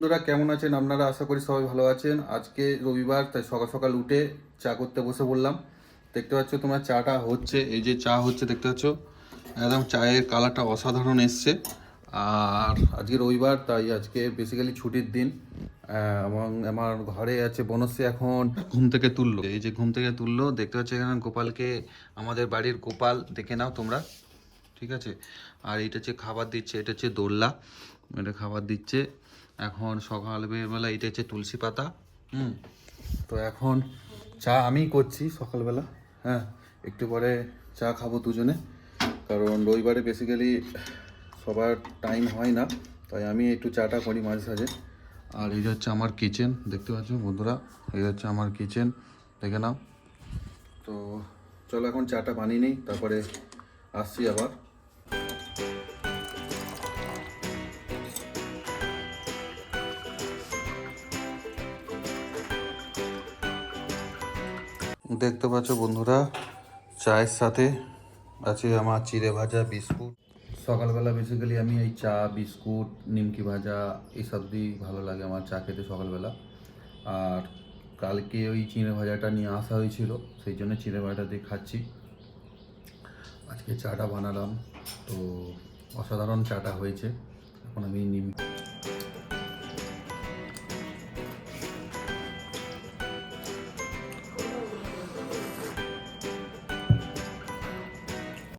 তোরা কেমন আছেন? আপনারা আশা করি সবাই ভালো আছেন। আজকে রবিবার, তাই সকাল সকাল উঠে চা করতে বসে পড়লাম। দেখতে পাচ্ছ তোমার চাটা হচ্ছে, এই যে চা হচ্ছে দেখতে পাচ্ছ, একদম চায়ের কালারটা অসাধারণ এসছে। আর আজকে রবিবার, তাই আজকে বেসিক্যালি ছুটির দিন। এবং আমার ঘরে আছে বনশ্রী, এখন ঘুম থেকে তুললো। এই যে ঘুম থেকে তুললো, দেখতে পাচ্ছ এখানে গোপালকে, আমাদের বাড়ির গোপাল, দেখে নাও তোমরা, ঠিক আছে। আর এটা হচ্ছে খাবার দিচ্ছে, এটা হচ্ছে দোল্লা, এটা খাবার দিচ্ছে। এখন সকালবেলা এটা হচ্ছে তুলসী পাতা। হুম। তো এখন চা আমিই করছি সকালবেলা। হ্যাঁ, একটু পরে চা খাবো দুজনে, কারণ রবিবারে বেসিক্যালি সবার টাইম হয় না, তাই আমি একটু চাটা করি মাঝে সাঝে। আর এই হচ্ছে আমার কিচেন, দেখতে পাচ্ছ বন্ধুরা, এই হচ্ছে আমার কিচেন, দেখে নাও। তো চলো এখন চাটা বানিয়ে নিই, তারপরে আসছি আবার। দেখতে পাচ্ছ বন্ধুরা, চায়ের সাথে আছে আমার চিড়ে ভাজা বিস্কুট। সকালবেলা বেসিক্যালি আমি এই চা, বিস্কুট, নিমকি ভাজা এইসব দিয়েই ভালো লাগে আমার চা খেতে সকালবেলা। আর কালকে ওই চিড়ে ভাজাটা নিয়ে আসা হয়েছিল, সেই জন্য চিড়ে ভাজাটা দিয়ে খাচ্ছি। আজকে চাটা বানালাম, তো অসাধারণ চাটা হয়েছে। এখন আমি